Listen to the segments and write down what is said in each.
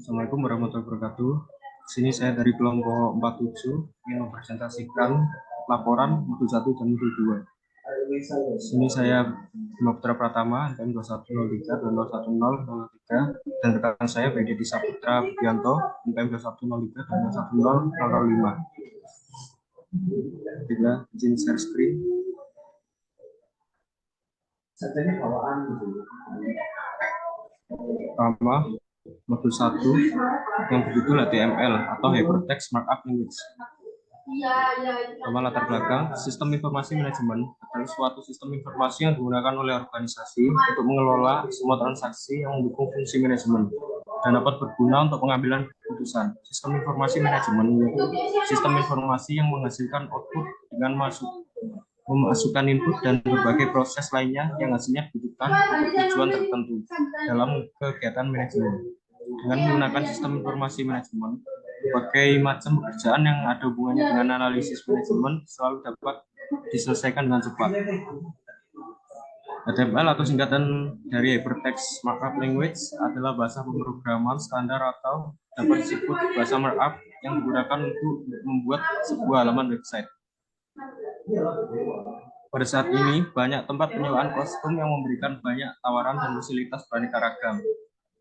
Assalamualaikum warahmatullahi wabarakatuh. Sini saya dari kelompok 47 ingin mempresentasikan laporan modul 1 dan modul 2. Sini saya Putra Pratama, NPM 2103 dan 0103, dan rekan saya Deddy Saputra Budianto, NPM 2103 dan 11005. Tiga, izin share screen. Pertama, modul 1 yang berjudul HTML atau Hypertext Markup Language. Pertama, latar belakang, sistem informasi manajemen adalah suatu sistem informasi yang digunakan oleh organisasi untuk mengelola semua transaksi yang mendukung fungsi manajemen dan dapat berguna untuk pengambilan keputusan. Sistem informasi manajemen yaitu sistem informasi yang menghasilkan output dengan memasukkan input dan berbagai proses lainnya yang hasilnya dibutuhkan untuk tujuan tertentu dalam kegiatan manajemen. Dengan menggunakan sistem informasi manajemen, berbagai macam pekerjaan yang ada hubungannya dengan analisis manajemen selalu dapat diselesaikan dengan cepat. HTML atau singkatan dari Hypertext Markup Language adalah bahasa pemrograman standar atau dapat disebut bahasa markup yang digunakan untuk membuat sebuah halaman website. Pada saat ini, banyak tempat penyewaan kostum yang memberikan banyak tawaran dan fasilitas beraneka ragam.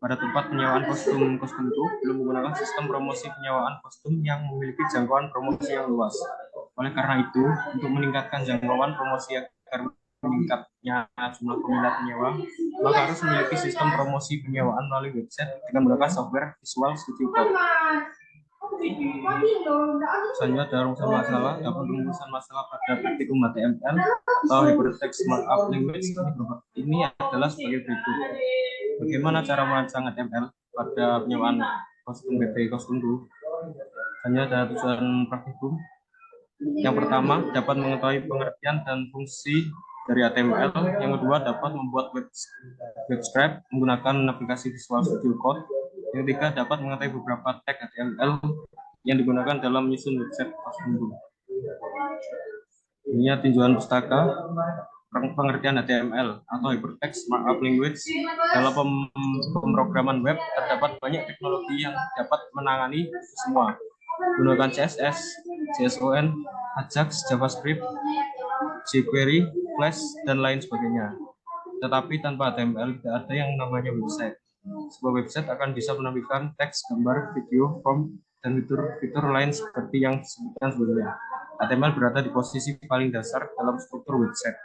Pada tempat penyewaan kostum itu belum menggunakan sistem promosi penyewaan kostum yang memiliki jangkauan promosi yang luas. Oleh karena itu, untuk meningkatkan jangkauan promosi agar meningkatnya jumlah peminat penyewa, maka harus memiliki sistem promosi penyewaan melalui website dengan menggunakan software Visual Studio Code. Selanjutnya ada rumusan masalah. Dapat rumusan masalah pada praktikum HTML atau Hypertext Markup Language ini adalah sebagai berikut. Bagaimana cara merancang HTML pada penyewaan kostum kostum dulu? Hanya ada tujuan praktikum. Yang pertama, dapat mengetahui pengertian dan fungsi dari HTML. Yang kedua, dapat membuat web script menggunakan aplikasi Visual Studio Code. Yang ketiga, dapat mengetahui beberapa tag HTML yang digunakan dalam menyusun website kostum. Ini tinjauan pustaka pengertian HTML atau Hypertext Markup Language. Dalam pemrograman web terdapat banyak teknologi yang dapat menangani semua. Gunakan CSS, JSON, Ajax, JavaScript, jQuery, Flash, dan lain sebagainya. Tetapi tanpa HTML tidak ada yang namanya website. Sebuah website akan bisa menampilkan teks, gambar, video, form, dan fitur lain seperti yang disebutkan sebelumnya. HTML berada di posisi paling dasar dalam struktur website.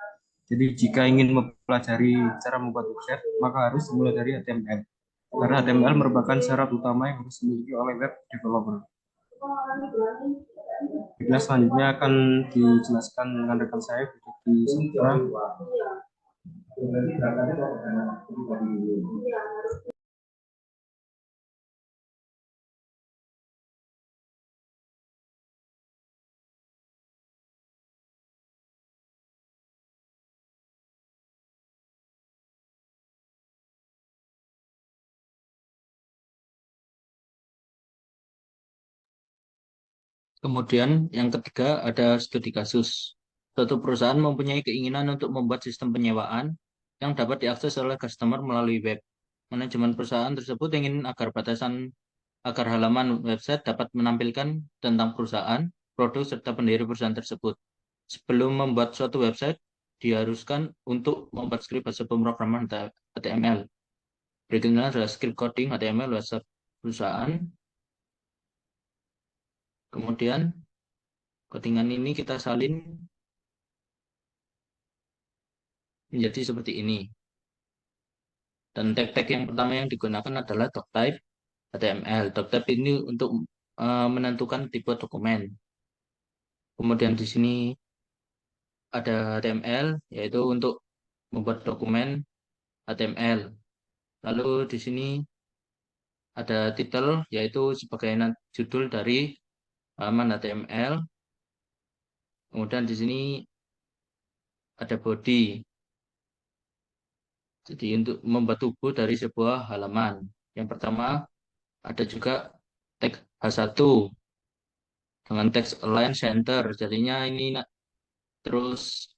Jadi jika ingin mempelajari cara membuat website, maka harus dimulai dari HTML. Karena HTML merupakan syarat utama yang harus dimiliki oleh web developer. Nah, selanjutnya akan dijelaskan dengan rekan saya, di Saputra. Kemudian yang ketiga ada studi kasus. Suatu perusahaan mempunyai keinginan untuk membuat sistem penyewaan yang dapat diakses oleh customer melalui web. Manajemen perusahaan tersebut ingin agar halaman website dapat menampilkan tentang perusahaan, produk, serta pendiri perusahaan tersebut. Sebelum membuat suatu website, diharuskan untuk membuat skrip bahasa pemrograman HTML. Berikutnya adalah skrip coding HTML website perusahaan. Kemudian codingan ini kita salin menjadi seperti ini. Dan tag-tag yang pertama yang digunakan adalah doctype HTML. Doctype ini untuk menentukan tipe dokumen. Kemudian di sini ada HTML, yaitu untuk membuat dokumen HTML. Lalu di sini ada title, yaitu sebagai judul dari halaman HTML. Kemudian di sini ada body. Jadi untuk membuat tubuh dari sebuah halaman. Yang pertama ada juga tag H1 dengan teks align center. Jadinya ini terus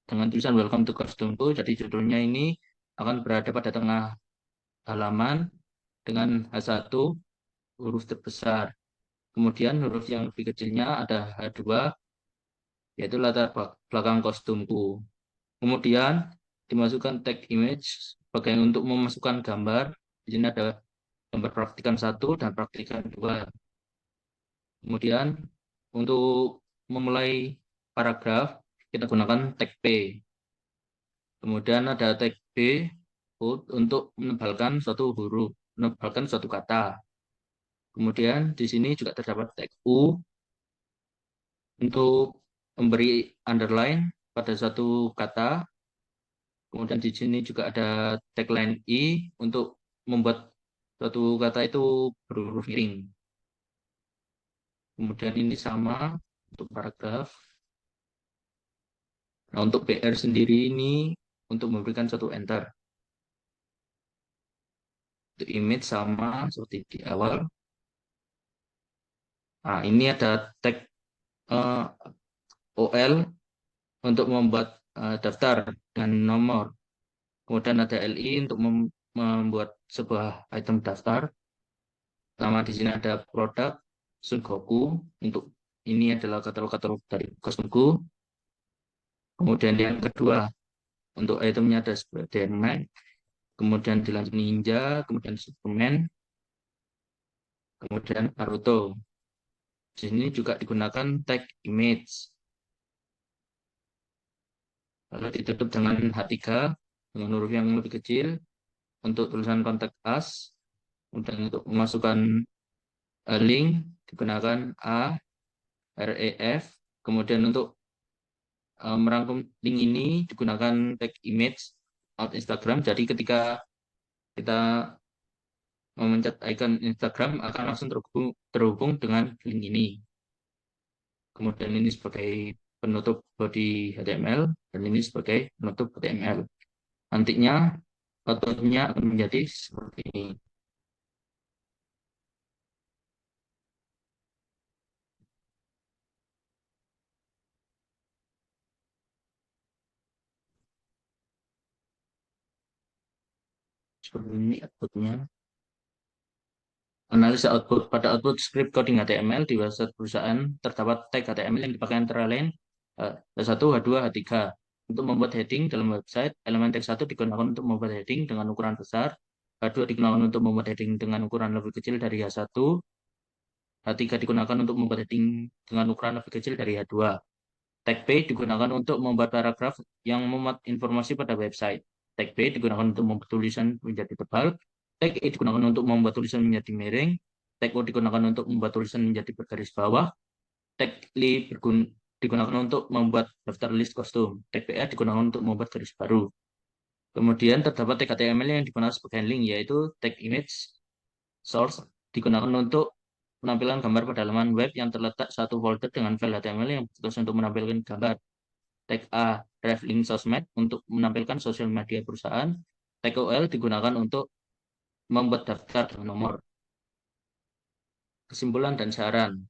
dengan tulisan welcome to Costumku. Jadi judulnya ini akan berada pada tengah halaman dengan H1. huruf terbesar. Kemudian huruf yang lebih kecilnya ada H2, yaitu latar belakang kostumku. Kemudian dimasukkan tag image sebagai untuk memasukkan gambar. Di sini ada gambar praktikan 1 dan praktikan 2. Kemudian untuk memulai paragraf, kita gunakan tag P. Kemudian ada tag B untuk menebalkan suatu huruf, menebalkan suatu kata. Kemudian di sini juga terdapat tag U untuk memberi underline pada satu kata. Kemudian di sini juga ada tagline I untuk membuat suatu kata itu berhuruf miring. Kemudian ini sama untuk paragraf. Nah, untuk PR sendiri ini untuk memberikan satu enter. Untuk image sama seperti di awal. Nah, ini ada tag OL untuk membuat daftar dan nomor. Kemudian ada LI untuk membuat sebuah item daftar. Pertama di sini ada produk Sun Goku. Untuk ini adalah katalog-katalog dari kostumku. Kemudian yang kedua untuk itemnya ada Spider-Man. Kemudian dilanjut Ninja. Kemudian Superman. Kemudian Naruto. Di sini juga digunakan tag image. Lalu ditutup dengan H3 dengan huruf yang lebih kecil untuk tulisan kontak us. Kemudian untuk memasukkan link digunakan A, REF. Kemudian untuk merangkum link ini digunakan tag image out Instagram. Jadi ketika kita memencet icon Instagram akan langsung terhubung dengan link ini. Kemudian ini sebagai penutup body HTML dan ini sebagai penutup HTML. Nantinya outputnya akan menjadi seperti ini. Seperti ini outputnya. Analisa output. Pada output script coding HTML di website perusahaan terdapat tag HTML yang dipakai antara lain H1, H2, H3. Untuk membuat heading dalam website, elemen teks 1 digunakan untuk membuat heading dengan ukuran besar, H2 digunakan untuk membuat heading dengan ukuran lebih kecil dari H1, H3 digunakan untuk membuat heading dengan ukuran lebih kecil dari H2. Tag P digunakan untuk membuat paragraf yang memuat informasi pada website. Tag B digunakan untuk membuat tulisan menjadi tebal. Tag E digunakan untuk membuat tulisan menjadi miring. Tag O digunakan untuk membuat tulisan menjadi bergaris bawah. Tag L digunakan untuk membuat daftar list kostum. Tag PA digunakan untuk membuat garis baru. Kemudian terdapat tag HTML yang digunakan sebagai link, yaitu tag image source digunakan untuk menampilkan gambar pada halaman web yang terletak satu folder dengan file HTML yang bertugas untuk menampilkan gambar. Tag A, ref link sosmed untuk menampilkan sosial media perusahaan. Tag OL digunakan untuk membuat daftar dan nomor. Kesimpulan dan saran.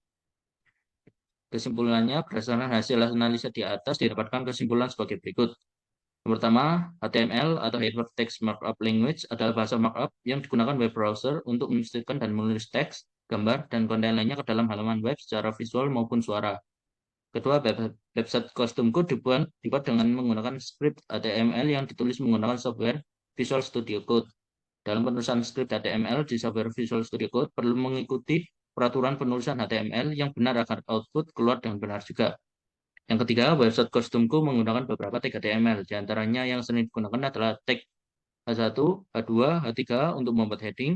Kesimpulannya, berdasarkan hasil analisa di atas, didapatkan kesimpulan sebagai berikut. Yang pertama, HTML atau Hypertext Markup Language adalah bahasa markup yang digunakan web browser untuk menstruksikan dan menulis teks, gambar, dan konten lainnya ke dalam halaman web secara visual maupun suara. Kedua, website kostumku dibuat dengan menggunakan script HTML yang ditulis menggunakan software Visual Studio Code. Dalam penulisan script HTML di software Visual Studio Code perlu mengikuti peraturan penulisan HTML yang benar agar output keluar dengan benar juga. Yang ketiga, website kostumku menggunakan beberapa tag HTML. Di antaranya yang sering digunakan adalah tag H1, H2, H3 untuk membuat heading,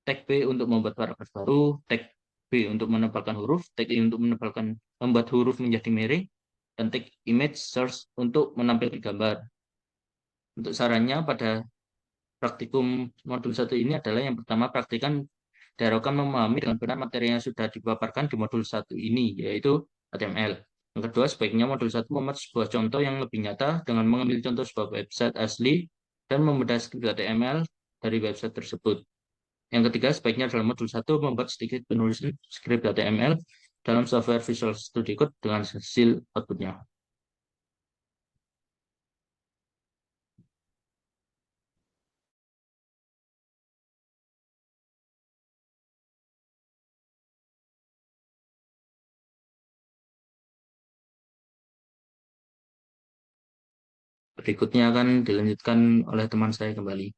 tag B untuk membuat paragraf baru, tag B untuk menebalkan huruf, tag I untuk membuat huruf menjadi miring, dan tag image source untuk menampilkan gambar. Untuk sarannya pada praktikum modul 1 ini adalah yang pertama, praktikan diharapkan memahami dengan benar materi yang sudah dipaparkan di modul 1 ini, yaitu HTML. Yang kedua, sebaiknya modul 1 membuat sebuah contoh yang lebih nyata dengan mengambil contoh sebuah website asli dan membedah skrip HTML dari website tersebut. Yang ketiga, sebaiknya dalam modul 1 membuat sedikit penulisan skrip HTML dalam software Visual Studio Code dengan hasil outputnya. Berikutnya akan dilanjutkan oleh teman saya kembali.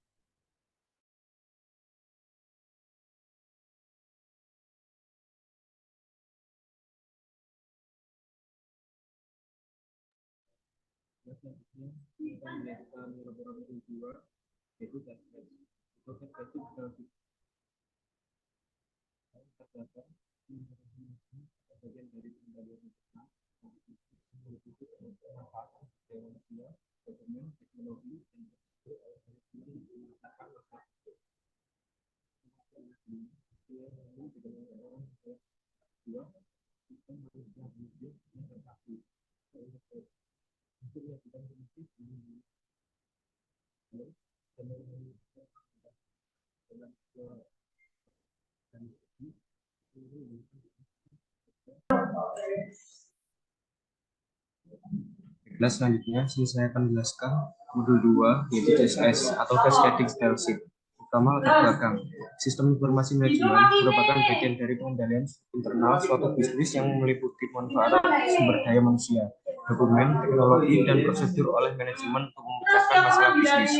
Kelas selanjutnya, saya akan menjelaskan modul 2, yaitu CSS atau Cascading Style Sheet. Pertama, latar belakang. Sistem informasi manajemen merupakan bagian dari pengendalian internal suatu bisnis yang meliputi pemanfaatan sumber daya manusia, dokumen, teknologi, dan prosedur oleh manajemen untuk memecahkan masalah bisnis.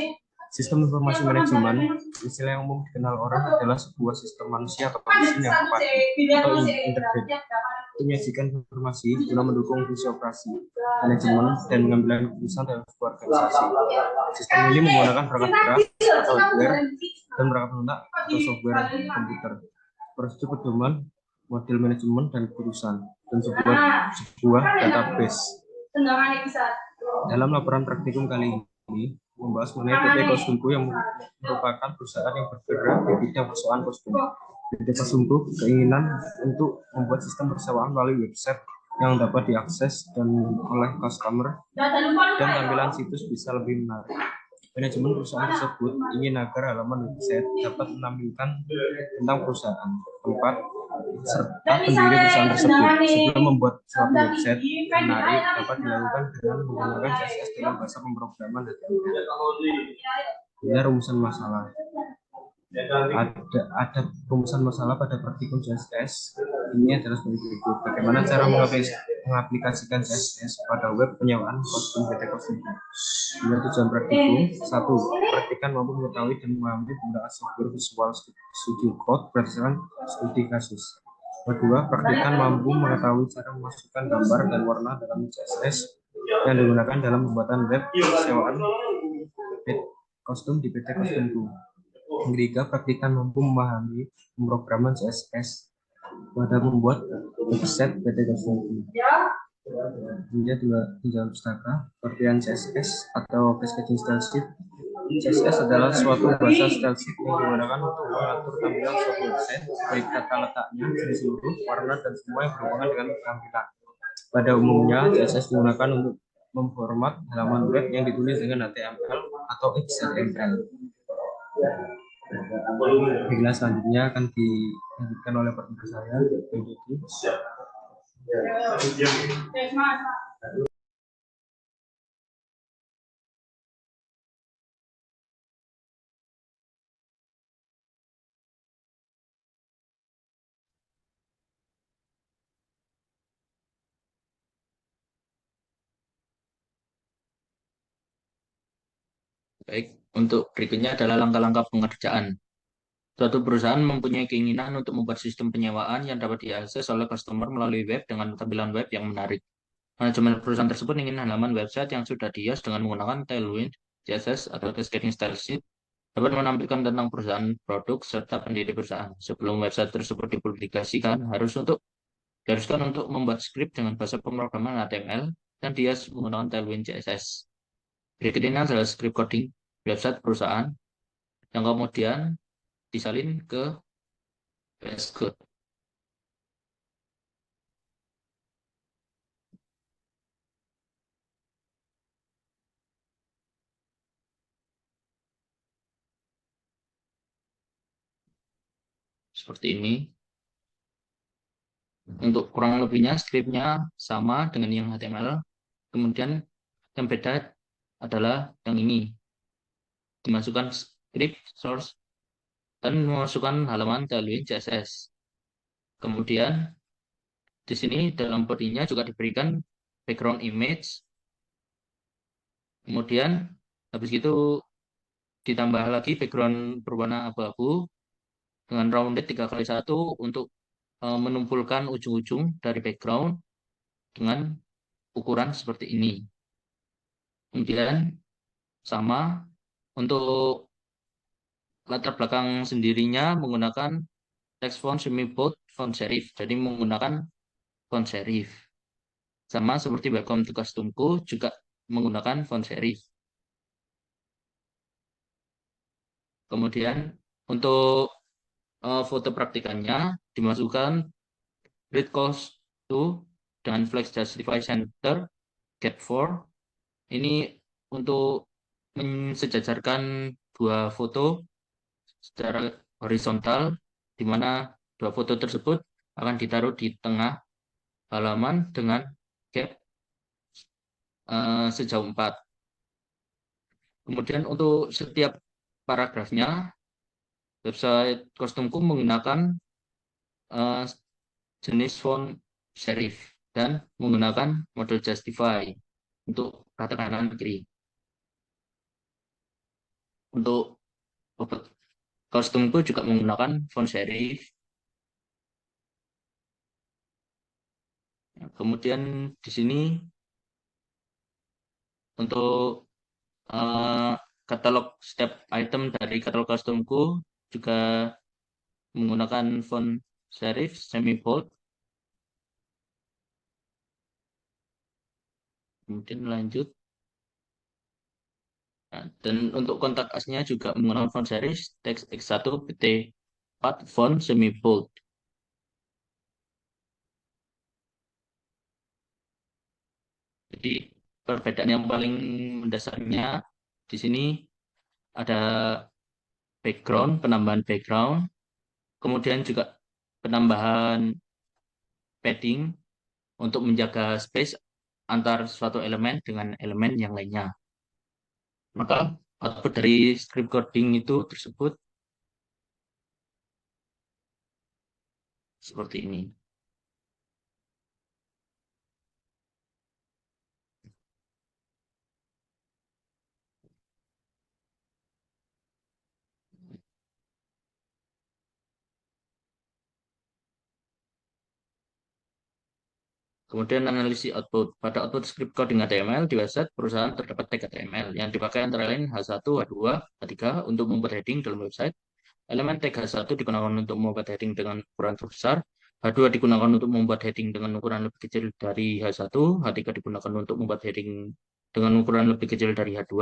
Sistem informasi manajemen, istilah yang umum dikenal orang adalah sebuah sistem manusia atau mesin yang tepat atau integrated menyajikan informasi guna mendukung fungsi operasi, manajemen, dan pengambilan keputusan dalam sebuah organisasi. Sistem ini menggunakan perangkat gerak atau hardware dan perangkat lunak atau software komputer. Prosedur pedoman, model manajemen dan keputusan, dan sebuah database. Dalam laporan praktikum kali ini, membahas mengenai PT Kostumku yang merupakan perusahaan yang bergerak di bidang persoalan kostum. PT Kostumku keinginan untuk membuat sistem persewaan melalui website yang dapat diakses dan oleh customer dan tampilan situs bisa lebih menarik. Manajemen perusahaan tersebut ingin agar halaman website dapat menampilkan tentang perusahaan, tempat, serta pendiri perusahaan tersebut. Sebelum membuat suatu website menarik dapat dilakukan dengan menggunakan CSS dalam bahasa pemrograman dan rumusan masalah. Ada rumusan masalah pada praktikum CSS. Ini adalah sebagai berikut. Bagaimana cara mengaplikasikan CSS pada web penyewaan kostum PT Kostum. Dengan tujuan praktikum, 1. Praktikan mampu mengetahui dan memahami penggunaan software Visual Studio Code berdasarkan studi kasus. Kedua, praktikan mampu mengetahui cara memasukkan gambar dan warna dalam CSS yang digunakan dalam pembuatan web penyewaan kostum di PT Kostumku. Yang ketiga, praktikan mampu memahami pemrograman CSS pada membuat website PT Kostumku. Ini adalah tunjangan pustaka, pengertian CSS atau Cascading Style Sheet. CSS adalah suatu bahasa style sheet yang digunakan untuk mengatur tampilan suatu website, baik tata letaknya, jenis huruf, warna, dan semua yang berhubungan dengan tampilan. Pada umumnya, CSS digunakan untuk memformat halaman web yang ditulis dengan HTML atau XML. Baiklah, selanjutnya akan dilanjutkan oleh partner saya, Baik, untuk berikutnya adalah langkah-langkah pengerjaan. Suatu perusahaan mempunyai keinginan untuk membuat sistem penyewaan yang dapat diakses oleh customer melalui web dengan tampilan web yang menarik. Manajemen perusahaan tersebut ingin halaman website yang sudah dihias dengan menggunakan Tailwind, CSS, atau Cascading Style Sheet dapat menampilkan tentang perusahaan, produk, serta pendiri perusahaan. Sebelum website tersebut dipublikasikan, diharuskan untuk membuat skrip dengan bahasa pemrograman HTML dan dihias menggunakan Tailwind CSS. Berikut ini adalah skrip coding website perusahaan yang kemudian disalin ke VS Code. Seperti ini. Untuk kurang lebihnya skripnya sama dengan yang HTML. Kemudian yang beda adalah yang ini. Dimasukkan script source dan memasukkan halaman Tailwind CSS. Kemudian di sini dalam bodinya juga diberikan background image Kemudian habis itu ditambah lagi background berwarna abu-abu dengan rounded 3x1 untuk menumpulkan ujung-ujung dari background dengan ukuran seperti ini. Kemudian sama untuk latar belakang sendirinya menggunakan text font semi bold font serif. Jadi menggunakan font serif. Sama seperti welcome to customku juga menggunakan font serif. Kemudian untuk foto praktikannya dimasukkan grid cost to dengan flex justify center get 4. Ini untuk mensejajarkan dua foto secara horizontal, di mana dua foto tersebut akan ditaruh di tengah halaman dengan gap sejauh 4. Kemudian untuk setiap paragrafnya, website kostumku menggunakan eh, jenis font serif dan menggunakan model justify untuk rata kanan kiri. Untuk kostumku juga menggunakan font serif. Kemudian di sini untuk eh, katalog step item dari katalog kostumku juga menggunakan font serif semi bold. Kemudian lanjut. Nah, dan untuk kontak asnya juga menggunakan font serif teks X1 PT 4 font semi bold. Jadi perbedaan yang paling mendasarnya di sini ada background, penambahan background, kemudian juga penambahan padding untuk menjaga space antar suatu elemen dengan elemen yang lainnya. Maka output dari script coding itu tersebut seperti ini. Kemudian analisis output. Pada output script coding HTML di website perusahaan terdapat tag HTML yang dipakai antara lain H1, H2, H3 untuk membuat heading dalam website. Elemen tag H1 digunakan untuk membuat heading dengan ukuran terbesar. H2 digunakan untuk membuat heading dengan ukuran lebih kecil dari H1. H3 digunakan untuk membuat heading dengan ukuran lebih kecil dari H2.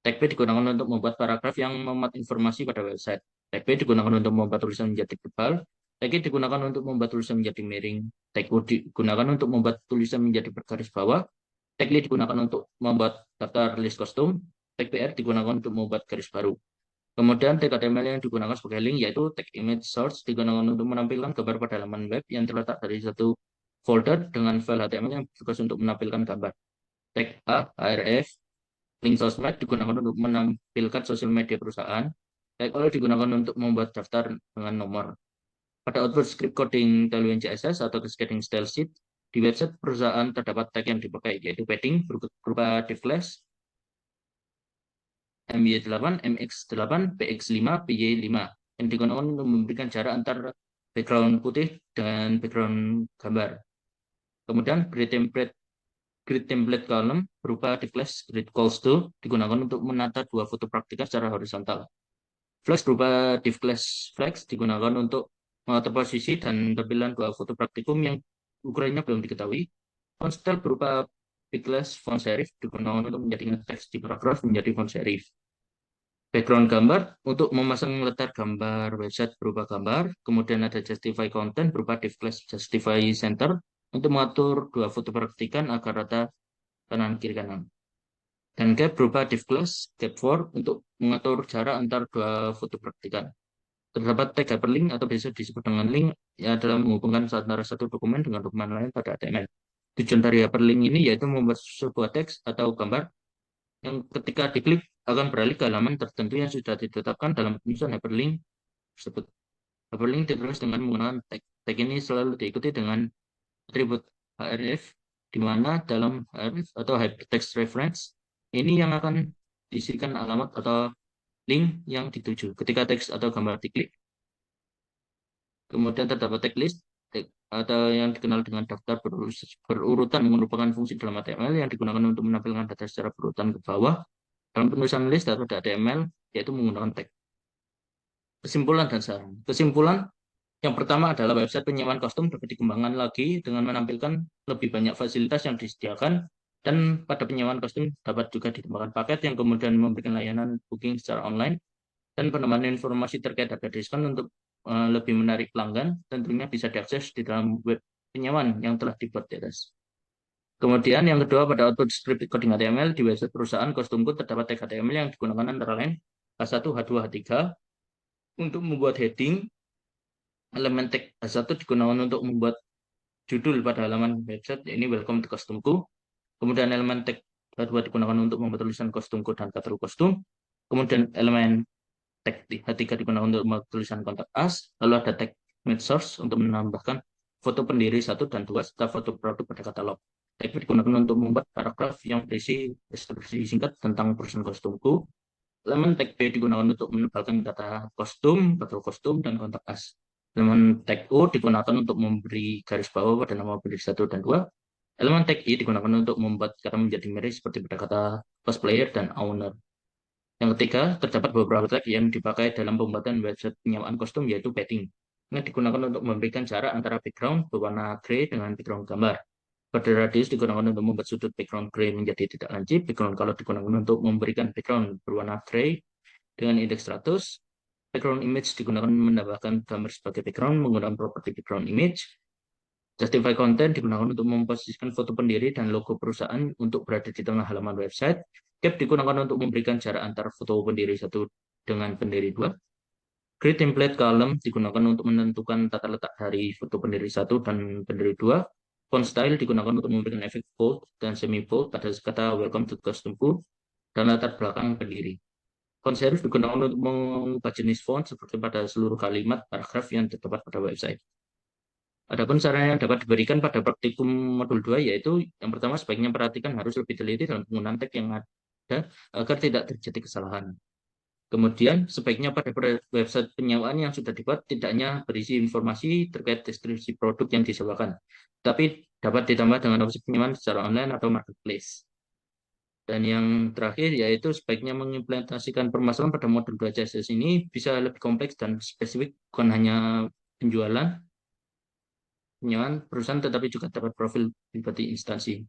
Tag B digunakan untuk membuat paragraf yang memuat informasi pada website. Tag B digunakan untuk membuat tulisan menjadi tebal. Tag E digunakan untuk membuat tulisan menjadi miring. Tag U digunakan untuk membuat tulisan menjadi bergaris bawah. Tag L digunakan untuk membuat daftar list kostum. Tag PR digunakan untuk membuat garis baru. Kemudian tag HTML yang digunakan sebagai link yaitu tag image source digunakan untuk menampilkan gambar pada halaman web yang terletak dari satu folder dengan file HTML yang bertugas untuk menampilkan gambar. Tag A, href, link sosmed digunakan untuk menampilkan sosial media perusahaan. Tag all digunakan untuk membuat daftar dengan nomor. Pada output script coding Tailwind CSS atau cascading style sheet, di website perusahaan terdapat tag yang dipakai, yaitu padding berupa div class, MY8, MX8, PX5, PY5, yang digunakan untuk memberikan jarak antar background putih dengan background gambar. Kemudian grid template column berupa div class grid calls to digunakan untuk menata dua foto praktika secara horizontal. Flex berupa div class flex digunakan untuk mengatur posisi dan tampilan dua foto praktikum yang ukurannya belum diketahui. Font style berupa big class font serif digunakan untuk menjadikan teks di paragraf menjadi font serif. Background gambar untuk memasang letak gambar website berupa gambar. Kemudian ada justify content berupa div class justify center untuk mengatur dua foto praktikan agar rata kanan kiri kanan. Dan gap berupa div class gap 4 untuk mengatur jarak antar dua foto praktikan. Terdapat tag hyperlink atau biasa disebut dengan link yang adalah menghubungkan antara satu dokumen dengan dokumen lain pada HTML. Tujuan dari hyperlink ini yaitu membuat sebuah teks atau gambar yang ketika diklik akan beralih ke halaman tertentu yang sudah ditetapkan dalam penyusunan hyperlink tersebut. Hyperlink ditulis dengan menggunakan tag. Tag ini selalu diikuti dengan atribut href, di mana dalam href atau hypertext reference Ini yang akan diisikan alamat atau link yang dituju. Ketika teks atau gambar diklik, kemudian terdapat tag list atau yang dikenal dengan daftar berurutan merupakan fungsi dalam HTML yang digunakan untuk menampilkan data secara berurutan ke bawah. Dalam penulisan list atau HTML, yaitu menggunakan tag. Kesimpulan dan saran. Kesimpulan yang pertama adalah website penyewaan kostum dapat dikembangkan lagi dengan menampilkan lebih banyak fasilitas yang disediakan, dan pada penyewaan kostum dapat juga ditambahkan paket yang kemudian memberikan layanan booking secara online dan penambahan informasi terkait harga diskon untuk lebih menarik pelanggan, tentunya bisa diakses di dalam web penyewaan yang telah dibuat di atas. Kemudian yang kedua, pada output script coding HTML di website perusahaan kostumku terdapat tag HTML yang digunakan antara lain H1, H2, H3 untuk membuat heading. Elemen tag H1 digunakan untuk membuat judul pada halaman website, ini welcome to kostumku. Kemudian elemen tag H2 digunakan untuk membuat tulisan kostumku dan katalog kostum. Kemudian elemen tag H3 digunakan untuk membuat tulisan kontak us. Lalu ada tag image source untuk menambahkan foto pendiri 1 dan 2 serta foto produk pada katalog. Tag digunakan untuk membuat paragraf yang berisi deskripsi singkat tentang perusahaan kostumku. Elemen tag B digunakan untuk menebalkan data kostum, katalog kostum, dan kontak us. Elemen tag U digunakan untuk memberi garis bawah pada nama pendiri 1 dan 2. Elemen tag I digunakan untuk membuat kata menjadi mirip seperti pada kata cosplayer dan owner. Yang ketiga, terdapat beberapa tag yang dipakai dalam pembuatan website penyewaan kostum, yaitu padding. Ini digunakan untuk memberikan jarak antara background berwarna grey dengan background gambar. Border radius digunakan untuk membuat sudut background grey menjadi tidak lancip. Background color digunakan untuk memberikan background berwarna grey dengan indeks 100. Background image digunakan menambahkan gambar sebagai background menggunakan properti background image. Justify content digunakan untuk memposisikan foto pendiri dan logo perusahaan untuk berada di tengah halaman website. Cap digunakan untuk memberikan jarak antara foto pendiri 1 dengan pendiri 2. Create template column digunakan untuk menentukan tata letak dari foto pendiri 1 dan pendiri 2. Font style digunakan untuk memberikan efek bold dan semi bold pada kata welcome to customku dan latar belakang pendiri. Font serif digunakan untuk mengubah jenis font seperti pada seluruh kalimat paragraf yang terdapat pada website. Adapun saran yang dapat diberikan pada praktikum modul 2, yaitu yang pertama, sebaiknya perhatikan harus lebih teliti dalam penggunaan tag yang ada agar tidak terjadi kesalahan. Kemudian, sebaiknya pada website penyewaan yang sudah dibuat tidak hanya berisi informasi terkait deskripsi produk yang disewakan, tapi dapat ditambah dengan opsi penyewaan secara online atau marketplace. Dan yang terakhir, yaitu sebaiknya mengimplementasikan permasalahan pada modul 2 CSS ini bisa lebih kompleks dan spesifik, bukan hanya penjualan, penyewaan perusahaan, tetapi juga dapat profil pribadi instansi.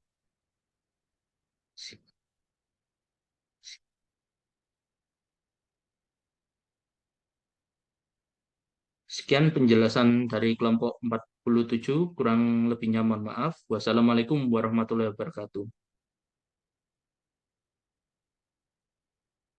Sekian penjelasan dari kelompok 47, kurang lebihnya mohon maaf. Wassalamualaikum warahmatullahi wabarakatuh.